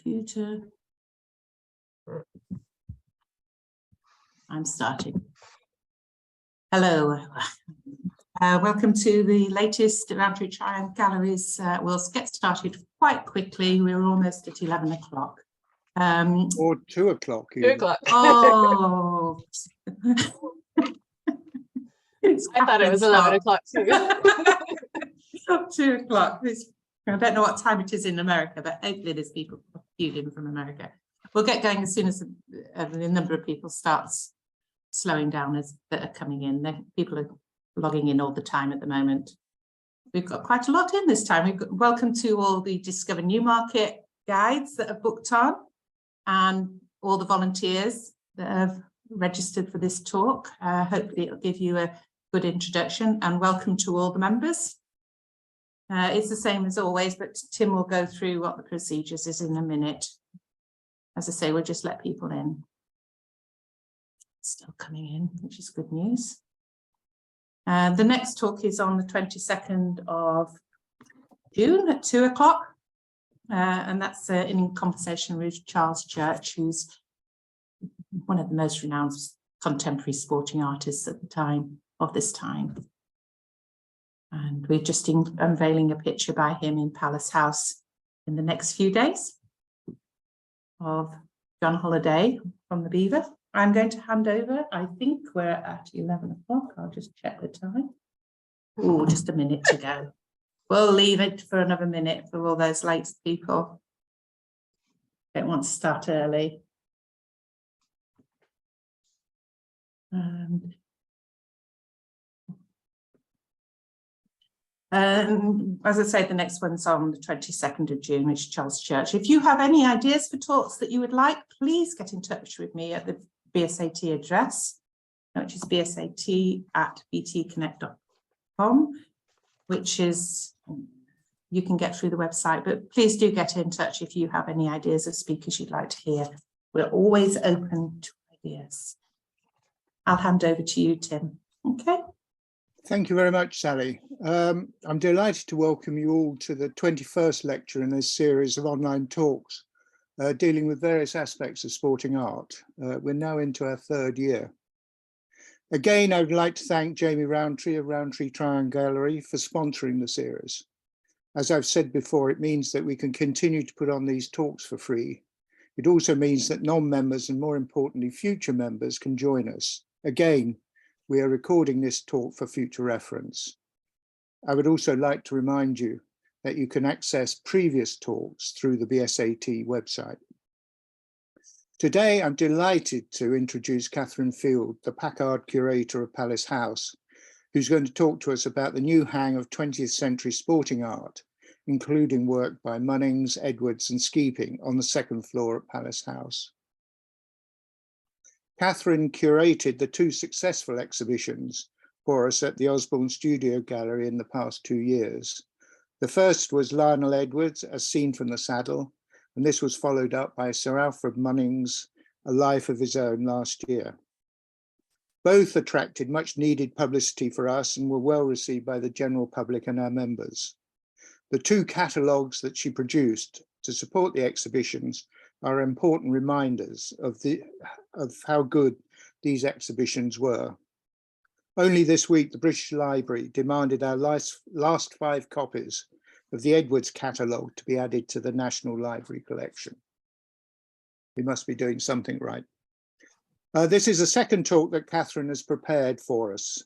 computer. I'm starting. Hello, welcome to the latest Rountree Tryon Galleries. We'll get started quite quickly. We're almost at 11 o'clock. Or 2 o'clock. 2 o'clock. Oh, I thought it was 11 o'clock too. It's not 2 o'clock. I don't know what time it is in America, but hopefully there's people queued in from America. We'll get going as soon as the number of people starts slowing down as that are coming in. People are logging in all the time at the moment. We've got quite a lot in this time. We've got welcome to all the Discover Newmarket guides that are booked on, and all the volunteers that have registered for this talk. Hopefully it'll give you a good introduction, and welcome to all the members. It's the same as always, but Tim will go through what the procedures is in a minute. As I say, we'll just let people in. Still coming in, which is good news. The next talk is on the 22nd of June at 2 o'clock. And that's in conversation with Charles Church, who's one of the most renowned contemporary sporting artists at the time of this time. And we're just unveiling a picture by him in Palace House in the next few days of John Holliday from the Beaver. I'm going to hand over. I think we're at 11 o'clock. I'll just check the time. Oh, just a minute to go. We'll leave it for another minute for all those late people. Don't want to start early. As I say, the next one's on the 22nd of June, which is Charles Church. If you have any ideas for talks that you would like, please get in touch with me at the BSAT address, which is bsat@btconnect.com, which is, you can get through the website, but please do get in touch if you have any ideas of speakers you'd like to hear. We're always open to ideas. I'll hand over to you, Tim. Okay. Thank you very much, Sally. I'm delighted to welcome you all to the 21st lecture in this series of online talks dealing with various aspects of sporting art. We're now into our 3rd year. Again, I would like to thank Jamie Rountree of Rountree Tryon Gallery for sponsoring the series. As I've said before, it means that we can continue to put on these talks for free. It also means that non-members and, more importantly, future members can join us. Again, we are recording this talk for future reference. I would also like to remind you that you can access previous talks through the BSAT website. Today, I'm delighted to introduce Katherine Field, the Packard Curator of Palace House, who's going to talk to us about the new hang of 20th century sporting art, including work by Munnings, Edwards and Skeaping on the 2nd floor at Palace House. Katherine curated the 2 successful exhibitions for us at the Osborne Studio Gallery in the past 2 years. The first was Lionel Edwards, As Seen from the Saddle, and this was followed up by Sir Alfred Munnings, A Life of His Own last year. Both attracted much needed publicity for us and were well received by the general public and our members. The 2 catalogues that she produced to support the exhibitions are important reminders of how good these exhibitions were. Only this week, the British Library demanded our last 5 copies of the Edwards catalogue to be added to the National Library collection. We must be doing something right. This is the second talk that Katherine has prepared for us.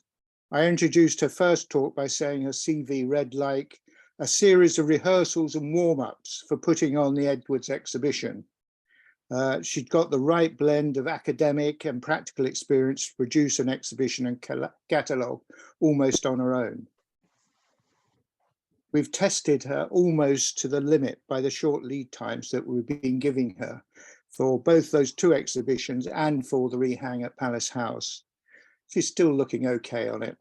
I introduced her first talk by saying her CV read like a series of rehearsals and warm-ups for putting on the Edwards exhibition. She'd got the right blend of academic and practical experience to produce an exhibition and catalogue almost on her own. We've tested her almost to the limit by the short lead times that we've been giving her for both those 2 exhibitions and for the rehang at Palace House. She's still looking okay on it.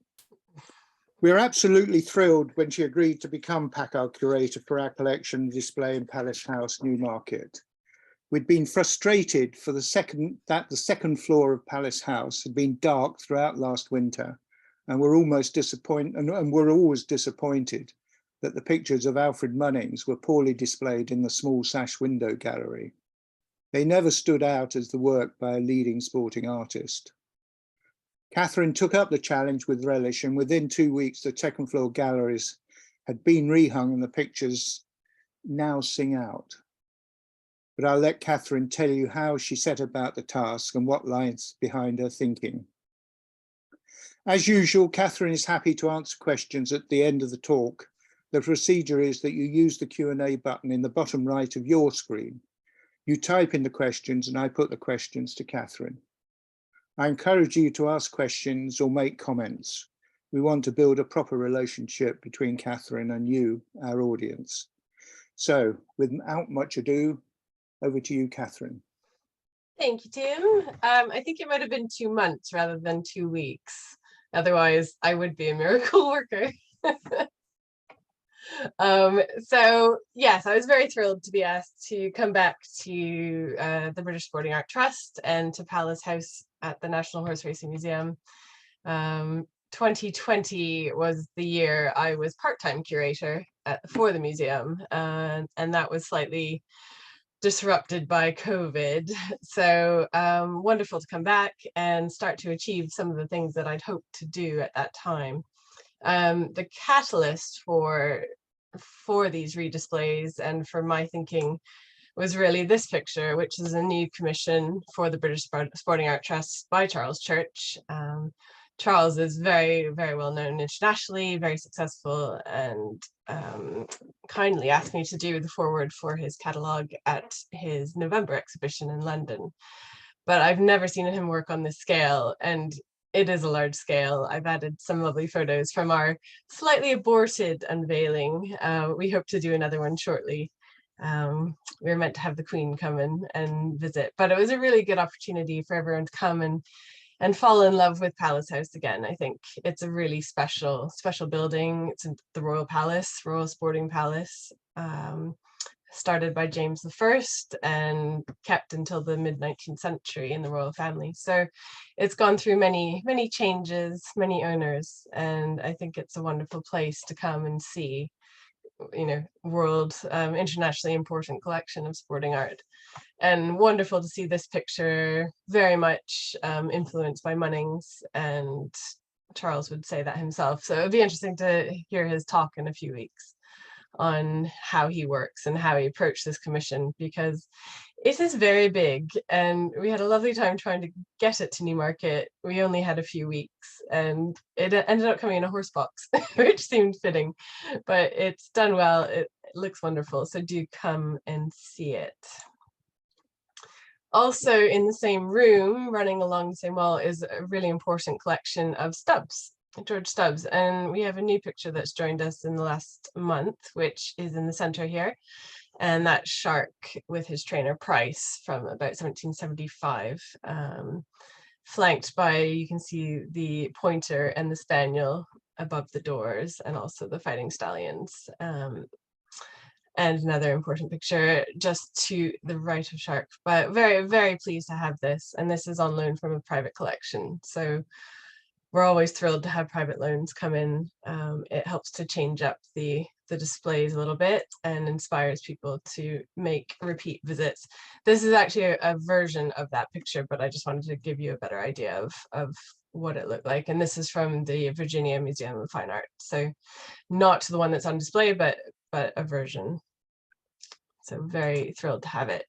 We are absolutely thrilled when she agreed to become Packard Curator for our collection and display in Palace House, Newmarket. We'd been frustrated that the 2nd floor of Palace House had been dark throughout last winter, and we're always disappointed that the pictures of Alfred Munnings were poorly displayed in the small sash window gallery. They never stood out as the work by a leading sporting artist. Katherine took up the challenge with relish, and within 2 weeks, the second floor galleries had been rehung and the pictures now sing out. But I'll let Katherine tell you how she set about the task and what lies behind her thinking. As usual, Katherine is happy to answer questions at the end of the talk. The procedure is that you use the Q&A button in the bottom right of your screen. You type in the questions and I put the questions to Katherine. I encourage you to ask questions or make comments. We want to build a proper relationship between Katherine and you, our audience. So without much ado, over to you, Katherine. Thank you, Tim. I think it might have been 2 months rather than 2 weeks. Otherwise, I would be a miracle worker. So yes, I was very thrilled to be asked to come back to the British Sporting Art Trust and to Palace House at the National Horseracing Museum. 2020 was the year I was part-time curator for the museum, and that was slightly disrupted by COVID. So wonderful to come back and start to achieve some of the things that I'd hoped to do at that time. The catalyst for these redisplays and for my thinking was really this picture, which is a new commission for the British Sporting Art Trust by Charles Church. Charles is very, very well known internationally, very successful, and kindly asked me to do the foreword for his catalogue at his November exhibition in London. But I've never seen him work on this scale, and it is a large scale. I've added some lovely photos from our slightly aborted unveiling. We hope to do another one shortly. We were meant to have the Queen come in and visit, but it was a really good opportunity for everyone to come and fall in love with Palace House again. I think it's a really special building. It's in the Royal Palace, Royal Sporting Palace, started by James I and kept until the mid-19th century in the royal family. So it's gone through many, many changes, many owners, and I think it's a wonderful place to come and see, you know, world, internationally important collection of sporting art. And wonderful to see this picture, very much influenced by Munnings, and Charles would say that himself. So it'd be interesting to hear his talk in a few weeks on how he works and how he approached this commission, because it is very big, and we had a lovely time trying to get it to Newmarket. We only had a few weeks, and it ended up coming in a horse box, which seemed fitting, but it's done well. It looks wonderful, so do come and see it. Also in the same room, running along the same wall, is a really important collection of Stubbs, George Stubbs, and we have a new picture that's joined us in the last month, which is in the center here, and that's Shark with his trainer Price from about 1775, flanked by, you can see the pointer and the spaniel above the doors, and also the fighting stallions. And another important picture just to the right of Shark, but very, very pleased to have this, and this is on loan from a private collection. So we're always thrilled to have private loans come in. It helps to change up the displays a little bit and inspires people to make repeat visits. This is actually a version of that picture, but I just wanted to give you a better idea of what it looked like. And this is from the Virginia Museum of Fine Art. So not the one that's on display, but a version. So very thrilled to have it.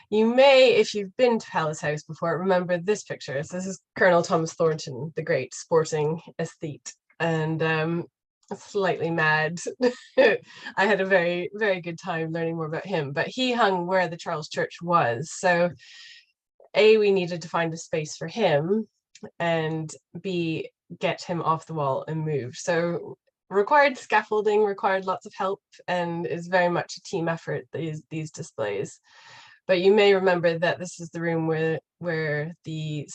You may, if you've been to Palace House before, remember this picture. So this is Colonel Thomas Thornton, the great sporting aesthete, and slightly mad. I had a very, very good time learning more about him, but he hung where the Charles Church was. So A, we needed to find a space for him, and B, get him off the wall and moved. So required scaffolding, required lots of help, and is very much a team effort, these displays. But you may remember that this is the room where the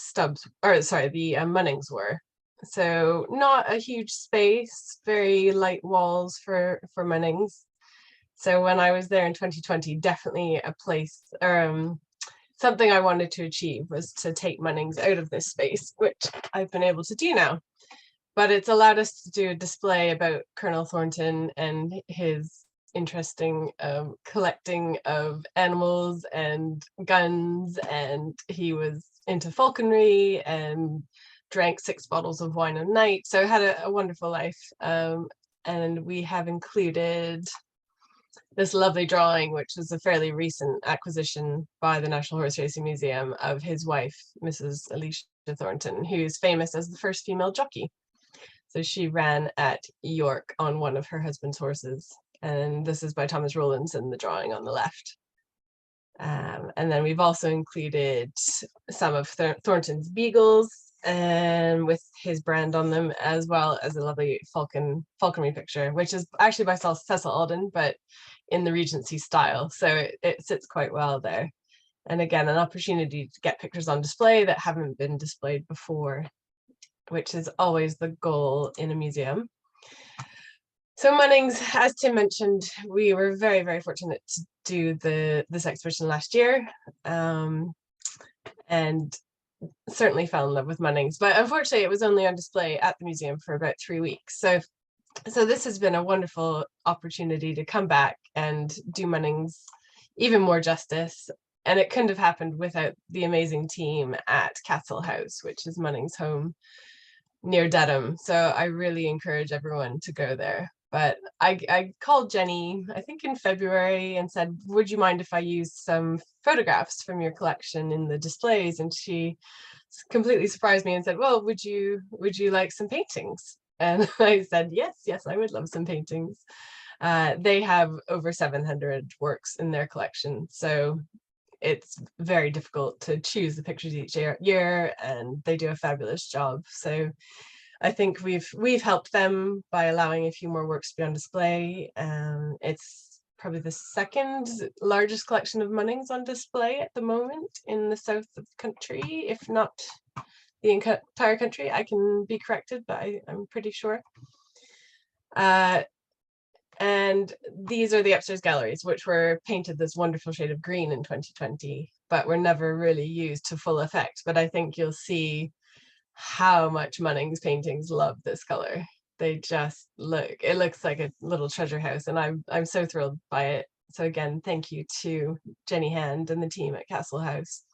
Munnings were. So not a huge space, very light walls for Munnings. So when I was there in 2020, definitely a place, something I wanted to achieve was to take Munnings out of this space, which I've been able to do now. but it's allowed us to do a display about Colonel Thornton and his interesting collecting of animals and guns, and he was into falconry and drank 6 bottles of wine a night, so had a wonderful life. And we have included this lovely drawing, which is a fairly recent acquisition by the National Horseracing Museum, of his wife, Mrs. Alicia Thornton, who's famous as the first female jockey. So she ran at York on one of her husband's horses. And this is by Thomas Rowlandson, the drawing on the left. And then we've also included some of Thornton's beagles, and with his brand on them, as well as a lovely falconry picture, which is actually by Cecil Aldin, but in the Regency style. So it sits quite well there. And again, an opportunity to get pictures on display that haven't been displayed before, which is always the goal in a museum. So Munnings, as Tim mentioned, we were very, very fortunate to do this exhibition last year, and certainly fell in love with Munnings. But unfortunately, it was only on display at the museum for about 3 weeks. So this has been a wonderful opportunity to come back and do Munnings even more justice. And it couldn't have happened without the amazing team at Castle House, which is Munnings' home near Dedham. So I really encourage everyone to go there. But I called Jenny, I think in February, and said, would you mind if I used some photographs from your collection in the displays? And she completely surprised me and said, well, would you like some paintings? And I said, yes, I would love some paintings. They have over 700 works in their collection. So it's very difficult to choose the pictures each year, and they do a fabulous job. So I think we've helped them by allowing a few more works to be on display. It's probably the second largest collection of Munnings on display at the moment in the south of the country, if not the entire country. I can be corrected, but I'm pretty sure. And these are the upstairs galleries, which were painted this wonderful shade of green in 2020, but were never really used to full effect. But I think you'll see how much Munnings paintings love this color. They just it looks like a little treasure house, and I'm so thrilled by it. So again, thank you to Jenny Hand and the team at Castle House.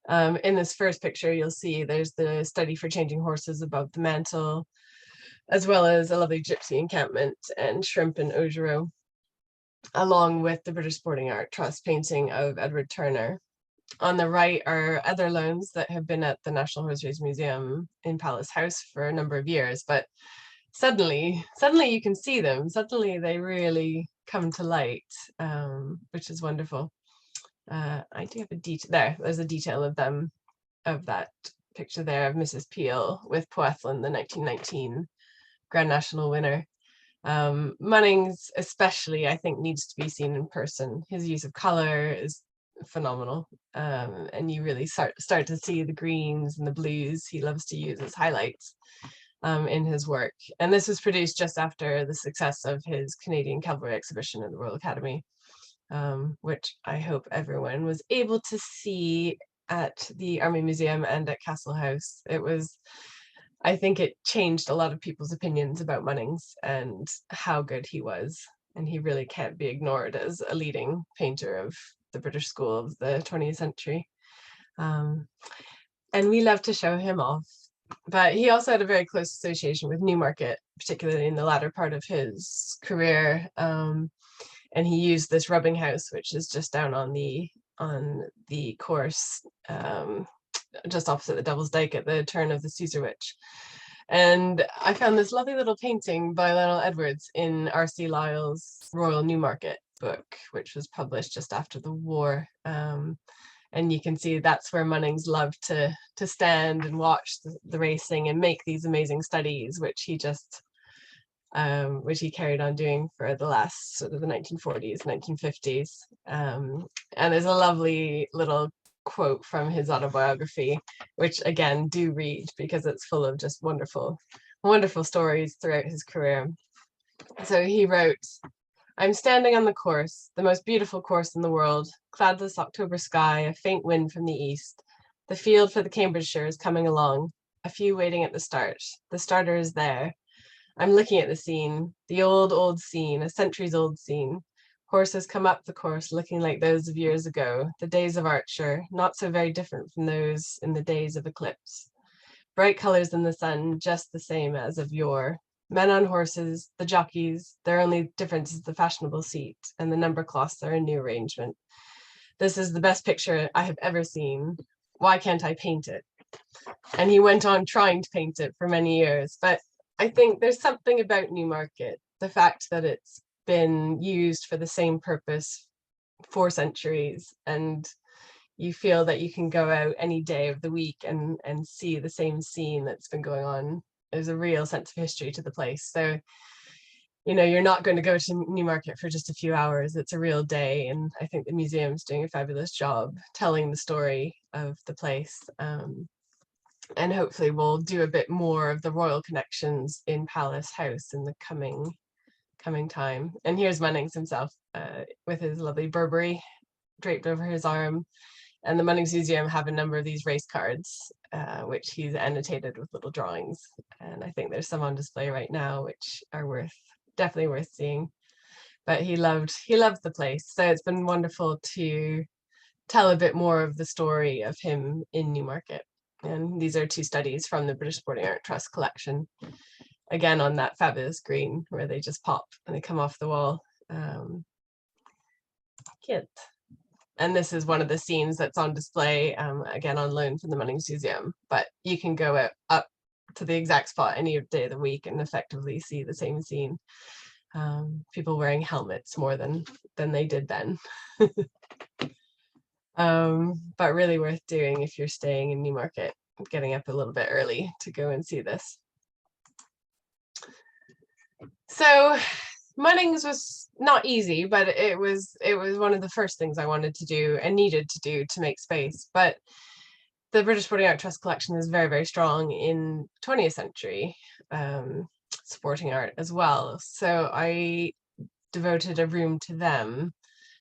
In this first picture, you'll see there's the study for changing horses above the mantle, as well as a lovely gypsy encampment and shrimp and Augereau, along with the British Sporting Art Trust painting of Edward Turner. On the right are other loans that have been at the National Horseracing Museum in Palace House for a number of years, but suddenly you can see them. Suddenly they really come to light, which is wonderful. I do have a detail there's a detail of them, of that picture there of Mrs. Peel with Poethlin, the 1919 Grand National winner. Munnings especially, I think, needs to be seen in person. His use of color is phenomenal, and you really start to see the greens and the blues he loves to use as highlights in his work. And this was produced just after the success of his Canadian Cavalry exhibition at the Royal Academy, which I hope everyone was able to see at the Army Museum and at Castle House. I think it changed a lot of people's opinions about Munnings and how good he was. And he really can't be ignored as a leading painter of the British school of the 20th century. And we love to show him off. But he also had a very close association with Newmarket, particularly in the latter part of his career. And he used this rubbing house, which is just down on the course, just opposite the Devil's Dyke at the turn of the Caesarwich. And I found this lovely little painting by Lionel Edwards in R.C. Lyle's Royal Newmarket book, which was published just after the war. And you can see that's where Munnings loved to stand and watch the racing and make these amazing studies, which he carried on doing for the last sort of the 1940s, 1950s. And there's a lovely little quote from his autobiography, which again, do read, because it's full of just wonderful stories throughout his career. So he wrote, "I'm standing on the course, the most beautiful course in the world, cloudless October sky, a faint wind from the east. The field for the Cambridgeshire is coming along. a few waiting at the start. The starter is there. I'm looking at the scene, the old scene, a centuries old scene. Horses come up the course looking like those of years ago, the days of Archer, not so very different from those in the days of eclipse. Bright colors in the sun, just the same as of yore. Men on horses, the jockeys, their only difference is the fashionable seat, and the number cloths are a new arrangement. This is the best picture I have ever seen. Why can't I paint it? And he went on trying to paint it for many years. But I think there's something about Newmarket, the fact that it's been used for the same purpose for centuries, and you feel that you can go out any day of the week and see the same scene that's been going on. There's a real sense of history to the place. So, you know, you're not going to go to Newmarket for just a few hours. It's a real day. And I think the museum's doing a fabulous job telling the story of the place. And hopefully we'll do a bit more of the royal connections in Palace House in the coming time. And here's Munnings himself with his lovely Burberry draped over his arm. And the Munnings Museum have a number of these race cards, which he's annotated with little drawings. And I think there's some on display right now, which are definitely worth seeing. But he loved the place. So it's been wonderful to tell a bit more of the story of him in Newmarket. And these are two studies from the British Sporting Art Trust collection. Again, on that fabulous green where they just pop and they come off the wall. Cute. And this is one of the scenes that's on display, again, on loan from the Munnings Museum. But you can go up to the exact spot any day of the week and effectively see the same scene. People wearing helmets more than they did then. But really worth doing if you're staying in Newmarket, getting up a little bit early to go and see this. So Munnings was not easy, but it was one of the first things I wanted to do and needed to do to make space. But the British Sporting Art Trust collection is very, very strong in 20th century sporting art as well. So I devoted a room to them,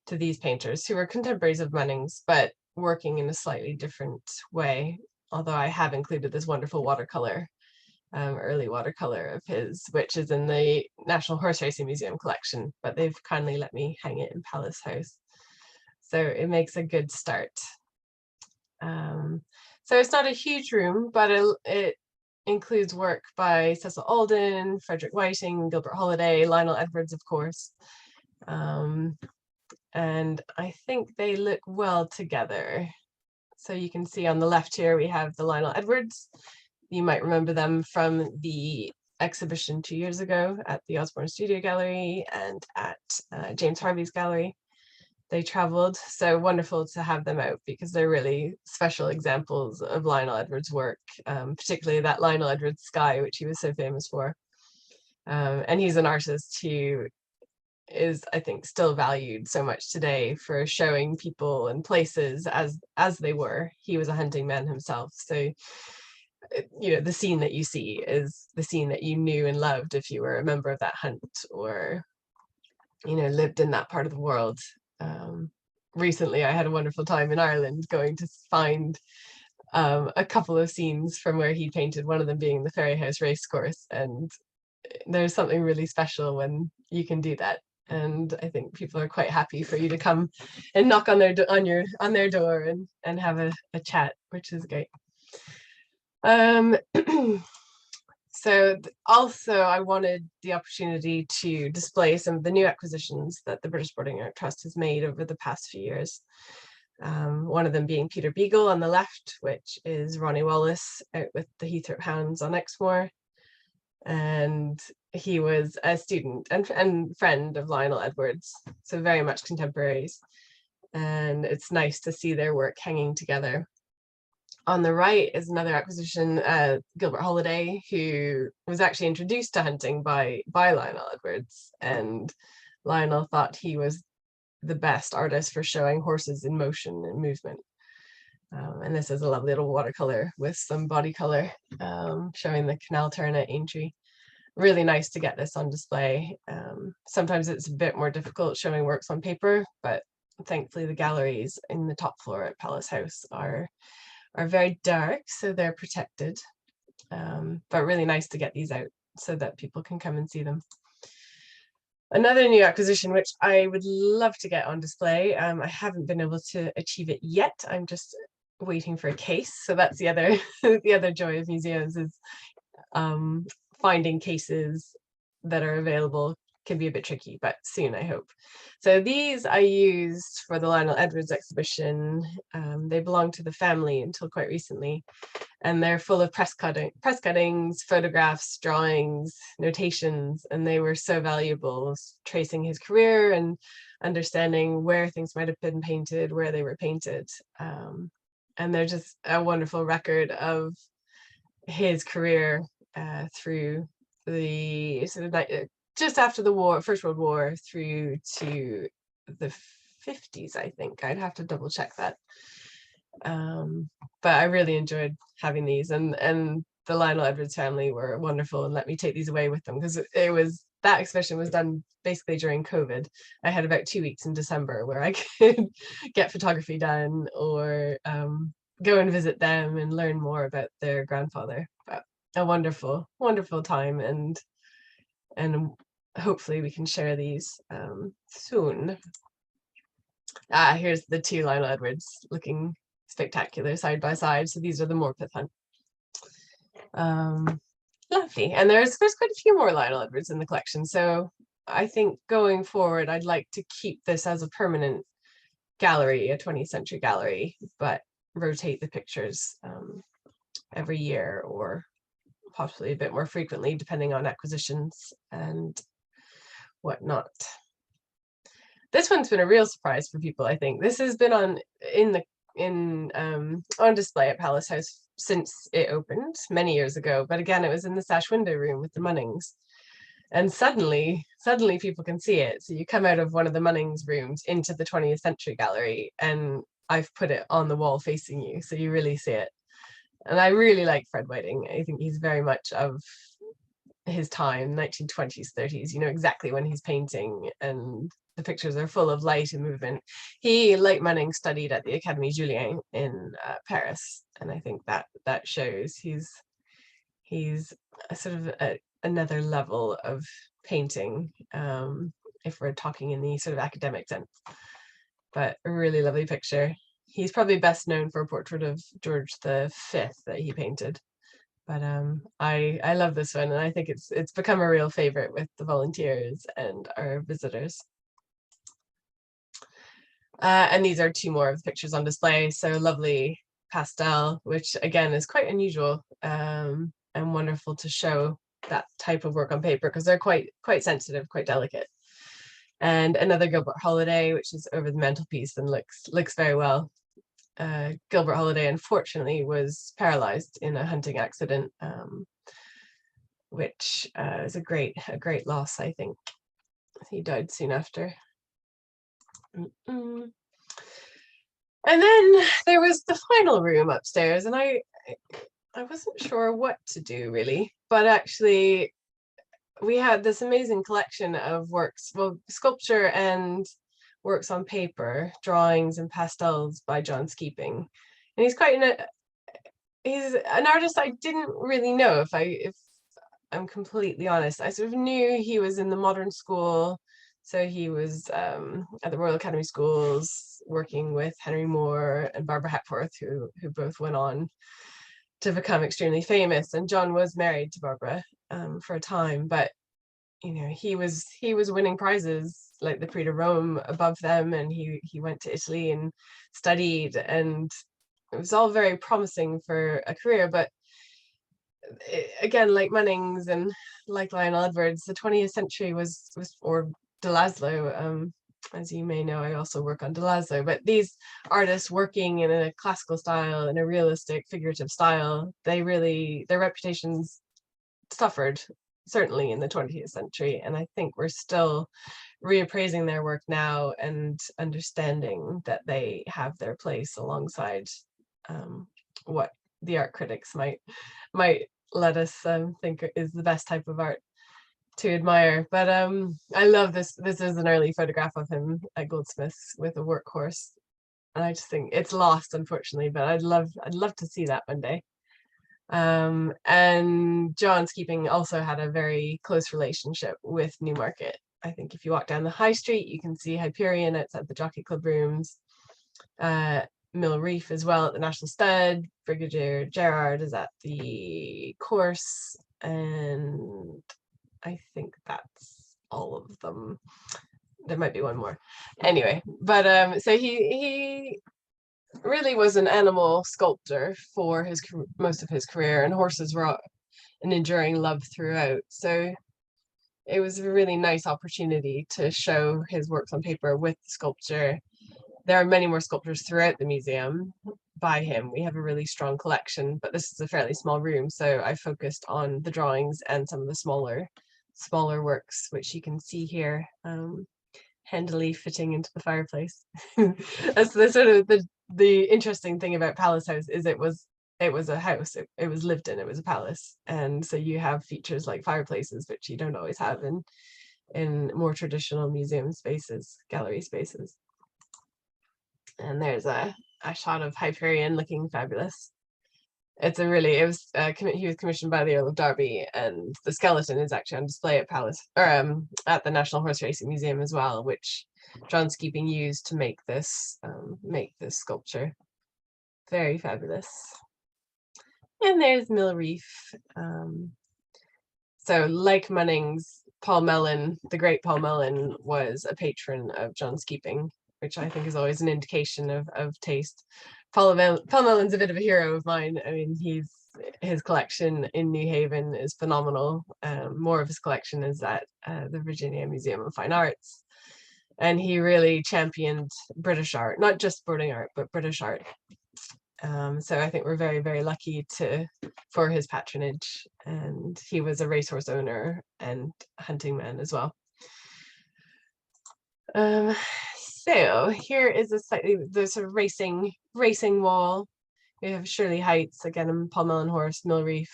to these painters who were contemporaries of Munnings, but working in a slightly different way. Although I have included this wonderful watercolor, early watercolor of his, which is in the National Horseracing Museum collection, but they've kindly let me hang it in Palace House. So it makes a good start. So it's not a huge room, but it includes work by Cecil Aldin, Frederick Whiting, Gilbert Holliday, Lionel Edwards, of course. And I think they look well together. So you can see on the left here, we have the Lionel Edwards. You might remember them from the exhibition 2 years ago at the Osborne Studio Gallery and at James Harvey's gallery. They traveled, so wonderful to have them out because they're really special examples of Lionel Edwards' work, particularly that Lionel Edwards sky, which he was so famous for. And he's an artist who is, I think, still valued so much today for showing people and places as they were. He was a hunting man himself, so you know, the scene that you see is the scene that you knew and loved if you were a member of that hunt or, you know, lived in that part of the world. Recently, I had a wonderful time in Ireland going to find a couple of scenes from where he painted, one of them being the Ferryhouse racecourse, and there's something really special when you can do that. And I think people are quite happy for you to come and knock on their door and have a chat, which is great. So also I wanted the opportunity to display some of the new acquisitions that the British Sporting Art Trust has made over the past few years. One of them being Peter Beagle on the left, which is Ronnie Wallace out with the Heathrow Hounds on Exmoor. And he was a student and friend of Lionel Edwards, so very much contemporaries. And it's nice to see their work hanging together. On the right is another acquisition, Gilbert Holliday, who was actually introduced to hunting by Lionel Edwards, and Lionel thought he was the best artist for showing horses in motion and movement. And this is a lovely little watercolor with some body color showing the canal turn at Aintree. Really nice to get this on display. Sometimes it's a bit more difficult showing works on paper, but thankfully the galleries in the top floor at Palace House are very dark, so they're protected. but really nice to get these out so that people can come and see them. Another new acquisition, which I would love to get on display. I haven't been able to achieve it yet. I'm just waiting for a case. So that's the other the other joy of museums, is finding cases that are available. Can be a bit tricky, but soon, I hope. So these I used for the Lionel Edwards exhibition. They belonged to the family until quite recently, and they're full of press cuttings, photographs, drawings, notations, and they were so valuable, tracing his career and understanding where things might have been painted, where they were painted. And they're just a wonderful record of his career through the sort of just after the war, First World War, through to the 50s, I think. I'd have to double check that. But I really enjoyed having these, and the Lionel Edwards family were wonderful and let me take these away with them, because that exhibition was done basically during COVID. I had about 2 weeks in December where I could get photography done, or go and visit them and learn more about their grandfather. But a wonderful, wonderful time, and hopefully we can share these soon. Here's the two Lionel Edwards looking spectacular side by side. So these are the Morpeth hunt. Lovely. And there's quite a few more Lionel Edwards in the collection. So I think going forward, I'd like to keep this as a permanent gallery, a 20th century gallery, but rotate the pictures every year, or possibly a bit more frequently, depending on acquisitions and whatnot. This one's been a real surprise for people, I think. This has been on display at Palace House since it opened many years ago. But again, it was in the sash window room with the Munnings. And suddenly people can see it. So you come out of one of the Munnings rooms into the 20th century gallery, and I've put it on the wall facing you, so you really see it. And I really like Fred Whiting. I think he's very much of his time, 1920s, 30s. You know exactly when he's painting, and the pictures are full of light and movement. He, like Munnings, studied at the Académie Julian in Paris, and I think that shows he's a sort of another level of painting, if we're talking in the sort of academic sense. But a really lovely picture. He's probably best known for a portrait of George V that he painted. But I love this one, and I think it's become a real favorite with the volunteers and our visitors. And these are two more of the pictures on display. So lovely pastel, which again is quite unusual, and wonderful to show that type of work on paper, because they're quite sensitive, quite delicate. And another Gilbert Holliday, which is over the mantelpiece and looks very well. Gilbert Holliday unfortunately was paralyzed in a hunting accident, which is a great loss, I think. He died soon after. And then there was the final room upstairs, and I wasn't sure what to do really, but actually we had this amazing collection of works, well, sculpture and works on paper, drawings and pastels by John Skeaping. And he's he's an artist I didn't really know, if I'm completely honest. I sort of knew he was in the modern school. So he was at the Royal Academy Schools working with Henry Moore and Barbara Hepworth, who both went on to become extremely famous. And John was married to Barbara for a time, but you know, he was winning prizes like the Prix de Rome above them, and he went to Italy and studied, and it was all very promising for a career. But again, like Munnings and like Lionel Edwards, the 20th century was or de Laszlo, as you may know, I also work on de Laszlo, but these artists working in a classical style, in a realistic figurative style, their reputations suffered, certainly in the 20th century. And I think we're still reappraising their work now and understanding that they have their place alongside what the art critics might let us think is the best type of art to admire. But I love this. This is an early photograph of him at Goldsmiths with a workhorse, and I just think it's lost, unfortunately, but I'd love to see that one day. And John Skeaping also had a very close relationship with Newmarket. I think if you walk down the high street, you can see Hyperion outside the Jockey Club rooms, Mill Reef as well at the National Stud, Brigadier Gerard is at the course, and I think that's all of them. There might be one more. Anyway, but so he really was an animal sculptor for his most of his career, and horses were an enduring love throughout. So it was a really nice opportunity to show his works on paper with sculpture. There are many more sculptures throughout the museum by him. We have a really strong collection, but this is a fairly small room, so I focused on the drawings and some of the smaller works, which you can see here, handily fitting into the fireplace. That's the sort of the interesting thing about Palace House is it was a house, it was lived in, it was a palace, and so you have features like fireplaces, which you don't always have in more traditional museum spaces, gallery spaces. And there's a shot of Hyperion looking fabulous. He was commissioned by the Earl of Derby, and the skeleton is actually on display at at the National Horseracing Museum as well, which John Skeaping used to make this sculpture. Very fabulous. And there's Mill Reef. So like Munnings, Paul Mellon, the great Paul Mellon, was a patron of John Skeaping, which I think is always an indication of taste. Paul Mellon's a bit of a hero of mine. I mean, his collection in New Haven is phenomenal. More of his collection is at the Virginia Museum of Fine Arts. And he really championed British art, not just sporting art, but British art. So I think we're very, very lucky for his patronage. And he was a racehorse owner and hunting man as well. So here is the sort of racing wall. We have Shirley Heights, again, a Paul Mellon horse, Mill Reef,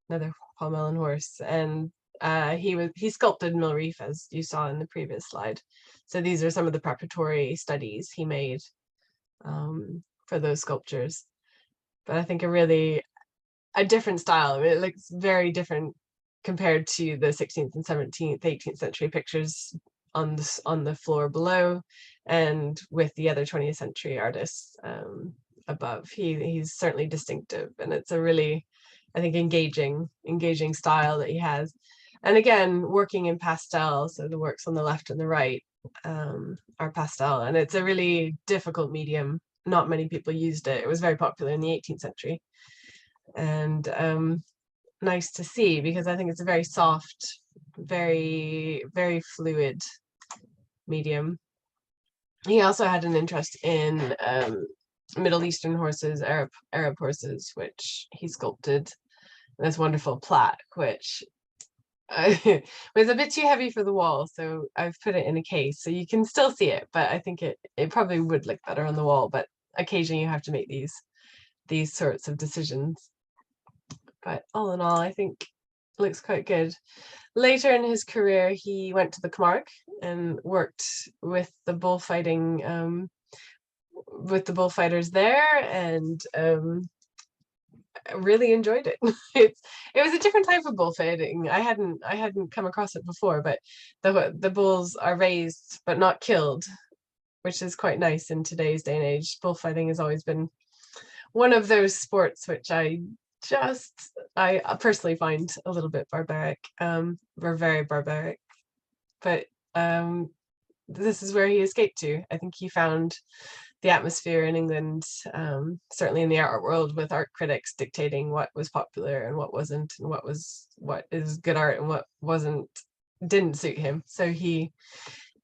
another Paul Mellon horse, and he sculpted Mill Reef, as you saw in the previous slide. So these are some of the preparatory studies he made for those sculptures. But I think a different style. I mean, it looks very different compared to the 16th and 17th, 18th century pictures on the floor below, and with the other 20th century artists above. He's certainly distinctive, and it's a really, I think, engaging style that he has. And again, working in pastel, so the works on the left and the right are pastel, and it's a really difficult medium. Not many people used it. It was very popular in the 18th century, and nice to see, because I think it's a very soft, very, very fluid medium. He also had an interest in Middle Eastern horses, Arab horses, which he sculpted. This wonderful plaque, which was a bit too heavy for the wall, so I've put it in a case so you can still see it, but I think it probably would look better on the wall. But occasionally you have to make these sorts of decisions. But all in all, I think it looks quite good. Later in his career, he went to the Camargue and worked with the bullfighting, with the bullfighters there, and really enjoyed it. It was a different type of bullfighting. I hadn't come across it before, but the bulls are raised but not killed, which is quite nice in today's day and age. Bullfighting has always been one of those sports which I personally find a little bit barbaric. We're very barbaric, but this is where he escaped to. I think he found the atmosphere in England, certainly in the art world, with art critics dictating what was popular and what wasn't, and what is good art and what didn't suit him. So he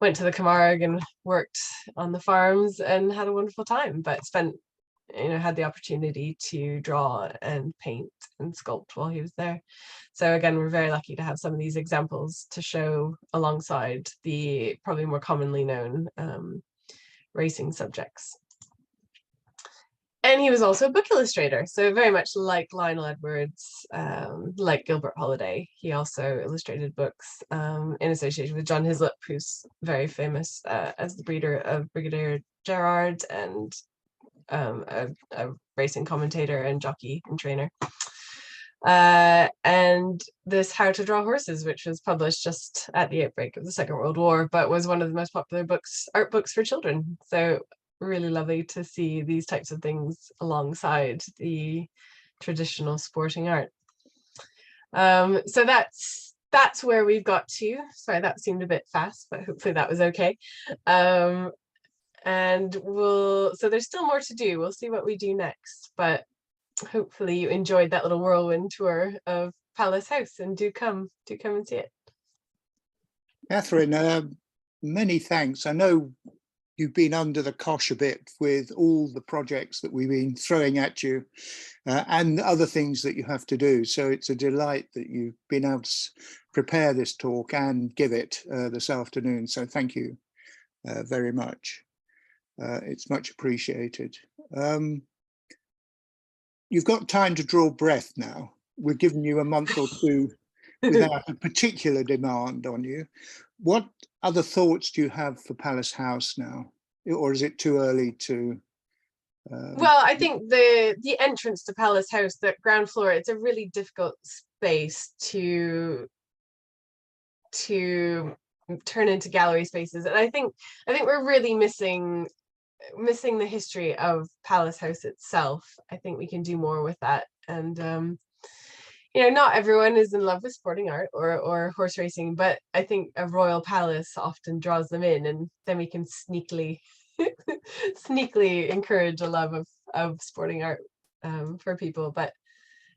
went to the Camargue and worked on the farms and had a wonderful time, but had the opportunity to draw and paint and sculpt while he was there. So again, we're very lucky to have some of these examples to show alongside the probably more commonly known racing subjects. And he was also a book illustrator, so very much like Lionel Edwards, like Gilbert Holliday. He also illustrated books in association with John Hislop, who's very famous as the breeder of Brigadier Gerard, and a racing commentator and jockey and trainer. And this How to Draw Horses, which was published just at the outbreak of the Second World War, but was one of the most popular art books for children. So really lovely to see these types of things alongside the traditional sporting art. So that's where we've got to. Sorry, that seemed a bit fast, but hopefully that was okay. And so there's still more to do. We'll see what we do next, but hopefully you enjoyed that little whirlwind tour of Palace House, and do come and see it. Katherine, many thanks. I know you've been under the cosh a bit with all the projects that we've been throwing at you and other things that you have to do. So it's a delight that you've been able to prepare this talk and give it this afternoon. So thank you very much. It's much appreciated. You've got time to draw breath now. We're giving you a month or two without a particular demand on you. What other thoughts do you have for Palace House now? Or is it too early to? Well, I think the entrance to Palace House, the ground floor, it's a really difficult space to turn into gallery spaces. And I think we're really missing the history of Palace House itself. I think we can do more with that. And not everyone is in love with sporting art or horse racing, but I think a royal palace often draws them in, and then we can sneakily encourage a love of sporting art for people. But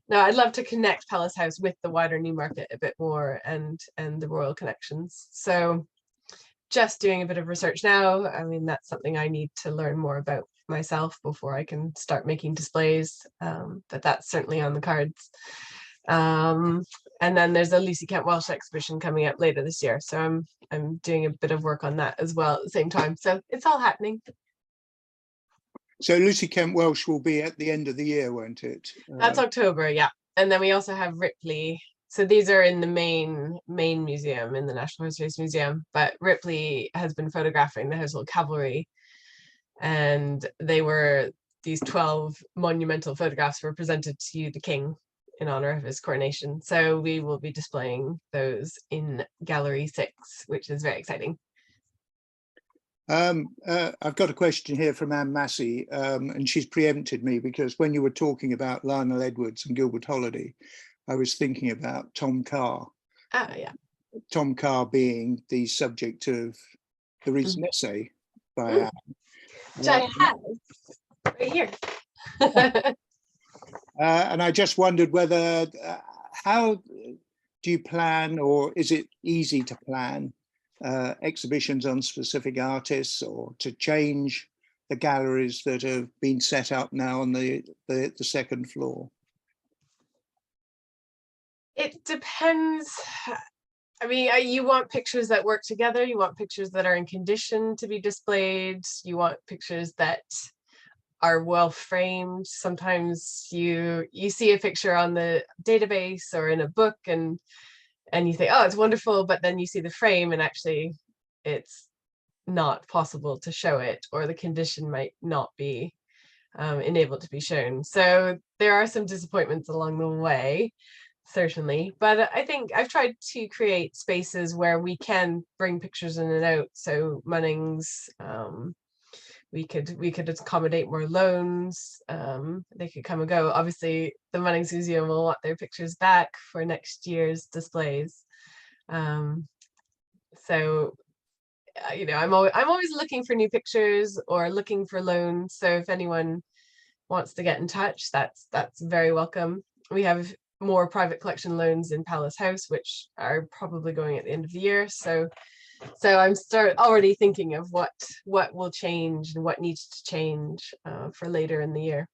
no, I'd love to connect Palace House with the wider Newmarket a bit more, and the royal connections. So just doing a bit of research now. I mean, that's something I need to learn more about myself before I can start making displays, but that's certainly on the cards. And then there's a Lucy Kent Welsh exhibition coming up later this year, so I'm doing a bit of work on that as well at the same time. So it's all happening. So Lucy Kent Welsh will be at the end of the year, won't it? That's October, yeah. And then we also have Ripley. So these are in the main museum, in the National Horseracing Museum, but Ripley has been photographing the Household Cavalry, and these 12 monumental photographs were presented to the King in honor of his coronation. So we will be displaying those in Gallery 6, which is very exciting. I've got a question here from Anne Massey, and she's preempted me, because when you were talking about Lionel Edwards and Gilbert Holliday, I was thinking about Tom Carr. Ah, yeah. Tom Carr being the subject of the recent essay by Anne. Which I have right here. And I just wondered whether, how do you plan, or is it easy to plan exhibitions on specific artists, or to change the galleries that have been set up now on the second floor? It depends. I mean, you want pictures that work together. You want pictures that are in condition to be displayed. You want pictures that are well framed. Sometimes you see a picture on the database or in a book, and you think, oh, it's wonderful, but then you see the frame and actually it's not possible to show it, or the condition might not be enabled to be shown. So there are some disappointments along the way, certainly, but I think I've tried to create spaces where we can bring pictures in and out. So Munnings, we could accommodate more loans. They could come and go. Obviously, the Munnings Museum will want their pictures back for next year's displays. So, I'm always looking for new pictures or looking for loans. So if anyone wants to get in touch, that's very welcome. We have more private collection loans in Palace House, which are probably going at the end of the year. So I'm already thinking of what will change and what needs to change for later in the year.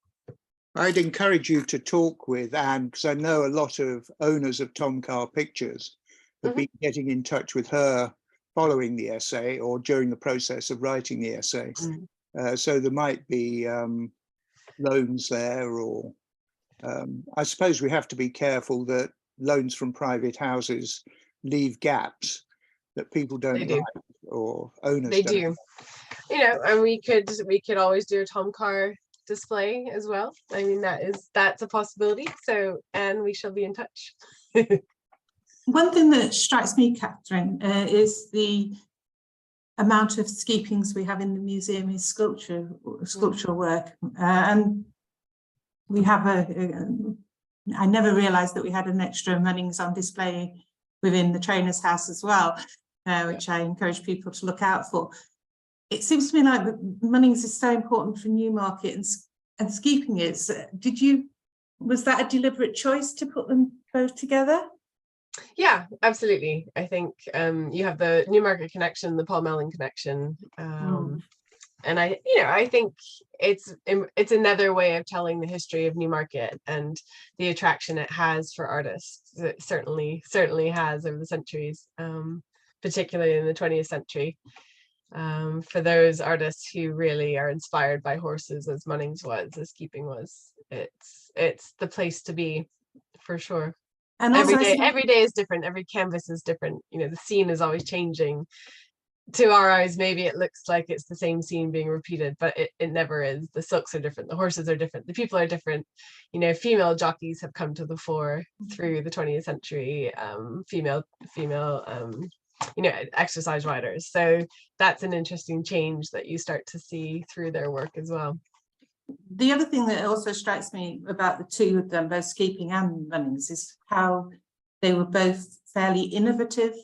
I'd encourage you to talk with Anne, because I know a lot of owners of Tom Carr pictures have been getting in touch with her following the essay or during the process of writing the essay. So there might be loans there, or I suppose we have to be careful that loans from private houses leave gaps that people don't like, or owners they do. And we could always do a Tom Carr display as well. I mean, that's a possibility. So, and we shall be in touch. One thing that strikes me, Catherine, is the amount of skeepings we have in the museum is sculptural work, and we have I never realised that we had an extra Munnings on display within the trainer's house as well, which I encourage people to look out for. It seems to me like Munnings is so important for Newmarket, and Skeaping is. Was that a deliberate choice to put them both together? Yeah, absolutely. I think you have the Newmarket connection, the Paul Melling connection, and I think it's another way of telling the history of Newmarket and the attraction it has for artists. It certainly has over the centuries, particularly in the 20th century. For those artists who really are inspired by horses, as Munnings was, as Skeaping was, it's the place to be, for sure. And every day is different. Every canvas is different. The scene is always changing. To our eyes, maybe it looks like it's the same scene being repeated, but it never is. The silks are different. The horses are different. The people are different. Female jockeys have come to the fore through the 20th century. Female exercise riders. So that's an interesting change that you start to see through their work as well. The other thing that also strikes me about the two of them, both Skeaping and Munnings, is how they were both fairly innovative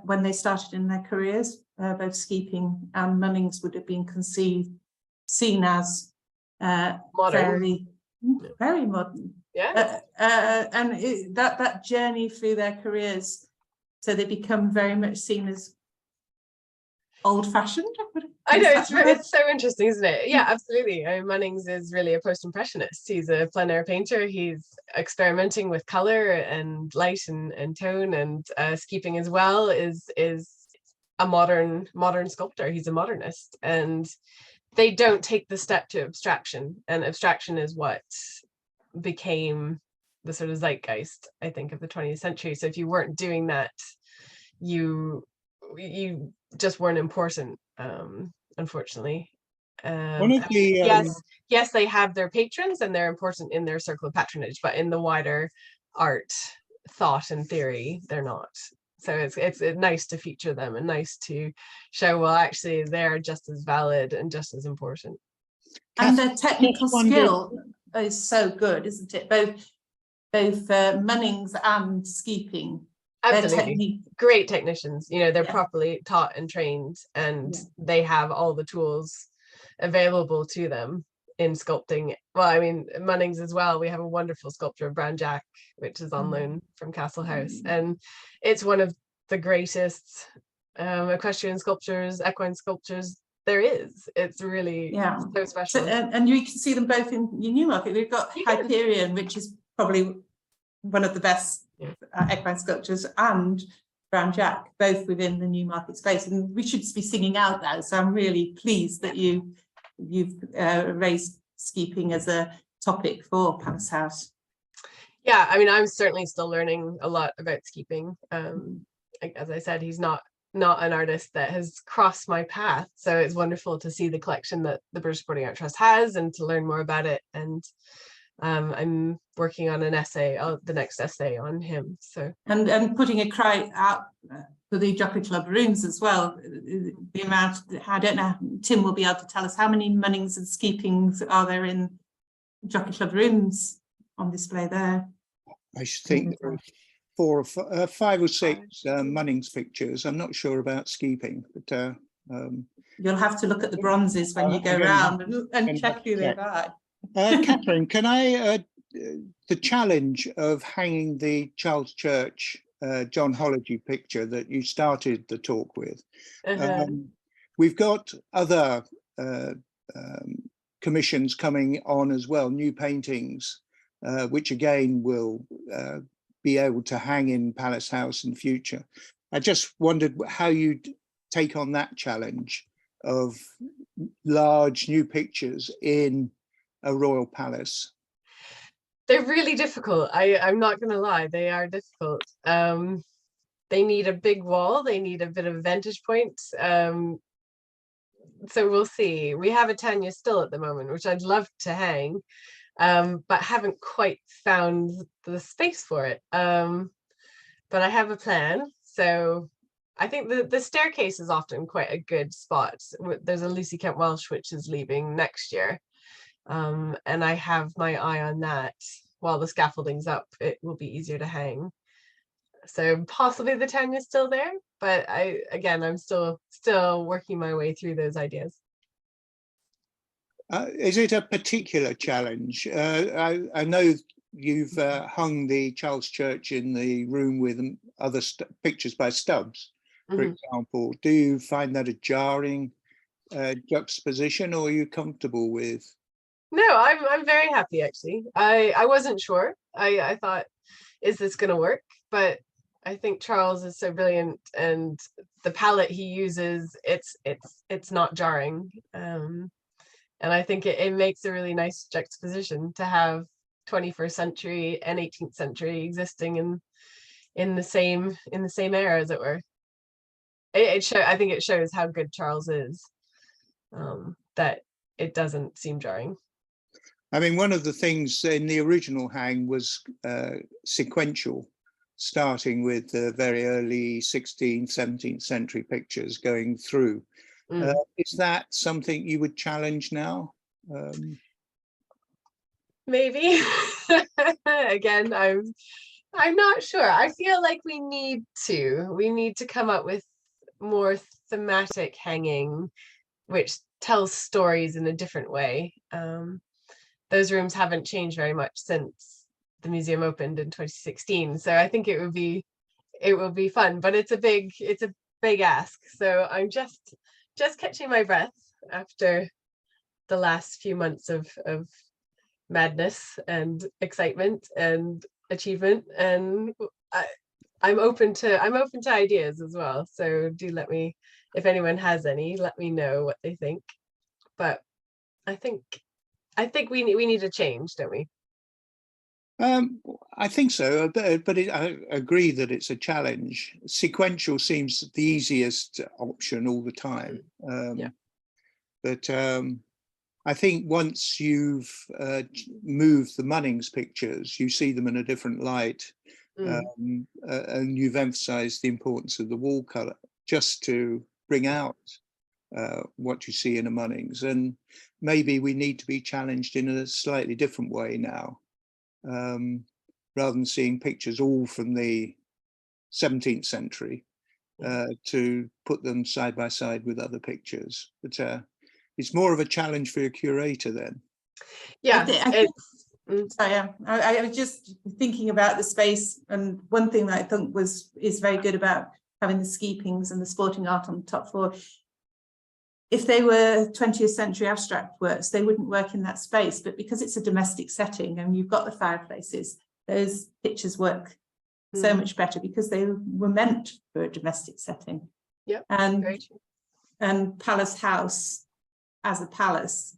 when they started in their careers. Both Skeaping and Munnings would have been seen as modern. Very modern. Yeah. And that journey through their careers, so they become very much seen as old-fashioned. I know, it's so interesting, isn't it? Yeah, absolutely. Munnings is really a post-impressionist. He's a plein air painter. He's experimenting with color and light and tone, and Skeaping as well is a modern sculptor. He's a modernist, and they don't take the step to abstraction, and abstraction is what became the sort of zeitgeist, I think, of the 20th century. So if you weren't doing that, you just weren't important, unfortunately. One of the yes, they have their patrons and they're important in their circle of patronage, but in the wider art, thought and theory, they're not. So it's nice to feature them and nice to show, well, actually they're just as valid and just as important. And their technical skill is so good, isn't it? Both Munnings and Skeaping. Absolutely. Great technicians. They're properly taught and trained, and they have all the tools available to them in sculpting. Well, I mean, Munnings as well. We have a wonderful sculpture of Brown Jack, which is on loan from Castle House, and it's one of the greatest equestrian sculptures, equine sculptures there is. It's really so special. And you can see them both in Newmarket. We've got Hyperion, which is probably one of the best equine sculptures, and Brown Jack, both within the Newmarket space, and we should be singing out now. So I'm really pleased that you've raised Skeaping as a topic for Palace House. Yeah, I mean, I'm certainly still learning a lot about Skeaping. As I said, he's not an artist that has crossed my path, so it's wonderful to see the collection that the British Sporting Art Trust has and to learn more about it. And I'm working on an essay, the next essay on him. So and putting a cry out for the Jockey Club rooms as well. The amount, I don't know, Tim will be able to tell us how many Munnings and Skeapings are there in Jockey Club rooms on display there. I think there are 5 or 6 Munnings pictures. I'm not sure about Skeaping, but you'll have to look at the bronzes when you go around and check who they buy. Catherine, can I the challenge of hanging the Charles Church John Holliday picture that you started the talk with? We've got other commissions coming on as well, new paintings, which again will be able to hang in Palace House in future. I just wondered how you'd take on that challenge of large new pictures in a royal palace. They're really difficult. I'm not going to lie, they are difficult. They need a big wall, they need a bit of a vantage point. so we'll see. We have a Tanya still at the moment, which I'd love to hang, but haven't quite found the space for it. But I have a plan. So I think the staircase is often quite a good spot. There's a Lucy Kent Welsh which is leaving next year. And I have my eye on that. While the scaffolding's up, it will be easier to hang. So possibly the Tanya's still there, but I'm still working my way through those ideas. Is it a particular challenge? I know you've hung the Charles Church in the room with other pictures by Stubbs, for example. Do you find that a jarring juxtaposition, or are you comfortable with? No, I'm very happy actually. I wasn't sure. I thought, is this going to work? But I think Charles is so brilliant, and the palette he uses, it's not jarring. And I think it makes a really nice juxtaposition to have 21st century and 18th century existing in the same era, as it were. I think it shows how good Charles is, that it doesn't seem jarring. I mean, one of the things in the original hang was sequential, starting with the very early 16th, 17th century pictures going through. Is that something you would challenge now? Maybe. Again, I'm not sure. I feel like we need to come up with more thematic hanging, which tells stories in a different way. Those rooms haven't changed very much since the museum opened in 2016. So I think it will be fun, but it's a big ask. So I'm just catching my breath after the last few months of madness and excitement and achievement. And I'm open to ideas as well. So do let me, if anyone has any, let me know what they think. But I think we need a change, don't we? I think so, but I agree that it's a challenge. Sequential seems the easiest option all the time. Yeah. But I think once you've moved the Munnings pictures, you see them in a different light, and you've emphasized the importance of the wall color just to bring out what you see in a Munnings. And maybe we need to be challenged in a slightly different way now, rather than seeing pictures all from the 17th century, to put them side by side with other pictures. But it's more of a challenge for a curator then. Yeah. I was just thinking about the space, and one thing that I think is very good about having the Skeapings and the sporting art on the top floor. If they were 20th century abstract works, they wouldn't work in that space, but because it's a domestic setting and you've got the fireplaces, those pictures work so much better because they were meant for a domestic setting. Yep, and Palace House as a palace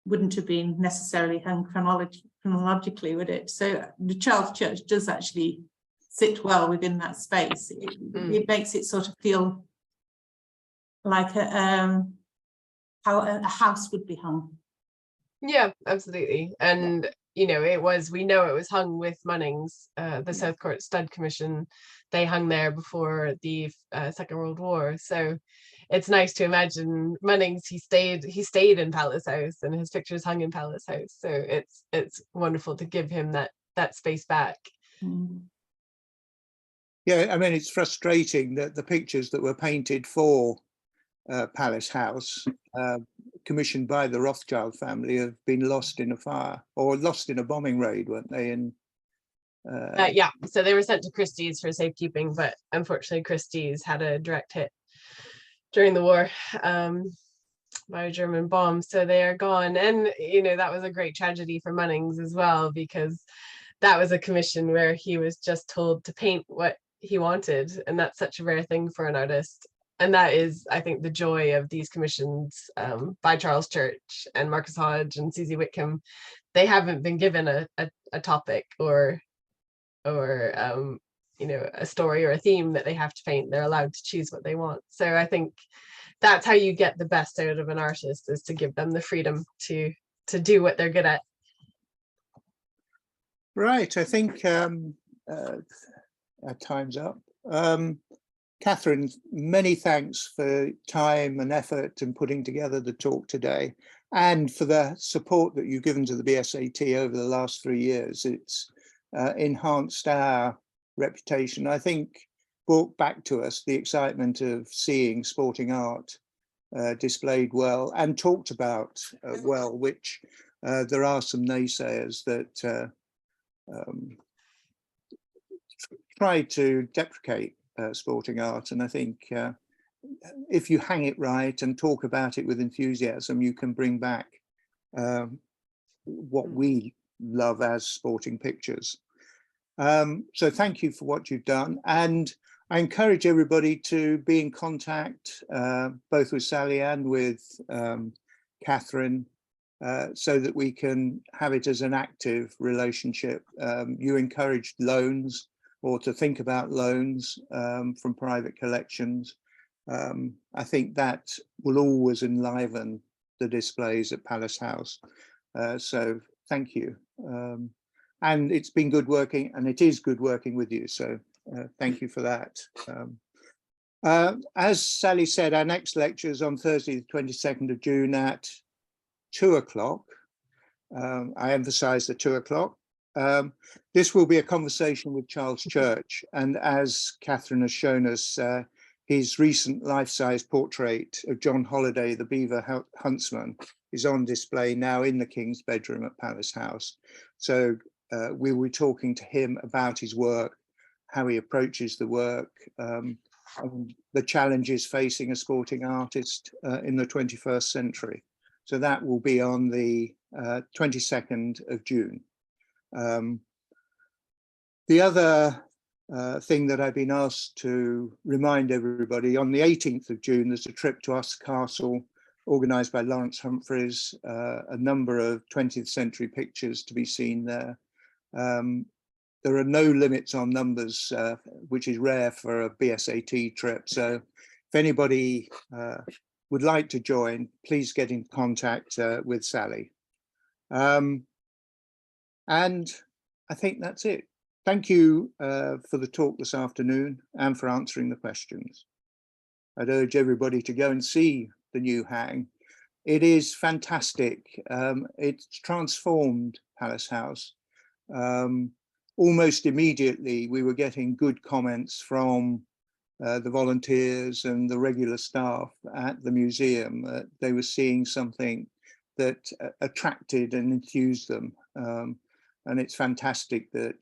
wouldn't have been necessarily hung chronologically, would it? So the Charles Church does actually sit well within that space. It makes it sort of feel like how a house would be hung. Yeah, absolutely. And we know it was hung with Munnings, the South Court Stud Commission. They hung there before the Second World War. So it's nice to imagine Munnings, he stayed in Palace House and his pictures hung in Palace House. So it's wonderful to give him that space back. Yeah, I mean, it's frustrating that the pictures that were painted for Palace House, commissioned by the Rothschild family, have been lost in a fire or lost in a bombing raid, weren't they? And yeah, so they were sent to Christie's for safekeeping, but unfortunately Christie's had a direct hit during the war by a German bomb, so they are gone. And that was a great tragedy for Munnings as well, because that was a commission where he was just told to paint what he wanted, and that's such a rare thing for an artist. And that is, I think, the joy of these commissions by Charles Church and Marcus Hodge and Susie Whitcomb. They haven't been given a topic or you know, a story or a theme that they have to paint. They're allowed to choose what they want. So I think that's how you get the best out of an artist, is to give them the freedom to do what they're good at. Right, I think our time's up. Katherine, many thanks for time and effort in putting together the talk today, and for the support that you've given to the BSAT over the last 3 years. It's enhanced our reputation. I think brought back to us the excitement of seeing sporting art displayed well and talked about well, which there are some naysayers that try to deprecate sporting art, and I think if you hang it right and talk about it with enthusiasm, you can bring back what we love as sporting pictures. So thank you for what you've done, and I encourage everybody to be in contact both with Sally and with Katherine, so that we can have it as an active relationship. You encouraged loans, or to think about loans from private collections. I think that will always enliven the displays at Palace House. So thank you. And it's been good working, and it is good working with you. So thank you for that. As Sally said, our next lecture is on Thursday, the 22nd of June at 2 o'clock. I emphasize the 2 o'clock. This will be a conversation with Charles Church, and as Katherine has shown us, his recent life-size portrait of John Holliday, the beaver huntsman, is on display now in the King's bedroom at Palace House. So we will be talking to him about his work, how he approaches the work, and the challenges facing a sporting artist in the 21st century. So that will be on the 22nd of June. The other thing that I've been asked to remind everybody, on the 18th of June, there's a trip to Usk Castle organised by Lawrence Humphreys, a number of 20th century pictures to be seen there. There are no limits on numbers, which is rare for a BSAT trip. So if anybody would like to join, please get in contact with Sally. And I think that's it. Thank you for the talk this afternoon and for answering the questions. I'd urge everybody to go and see the new hang. It is fantastic. It's transformed Palace House. Almost immediately, we were getting good comments from the volunteers and the regular staff at the museum. They were seeing something that attracted and enthused them. And it's fantastic that,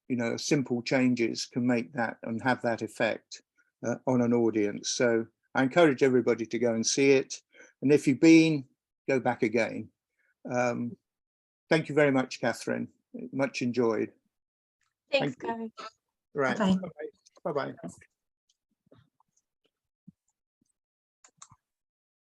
you know, simple changes can make that and have that effect on an audience. So I encourage everybody to go and see it. And if you've been, go back again. Thank you very much, Katherine. Much enjoyed. Thanks, Thank you. guys. Right. Bye. Bye-bye. Bye-bye.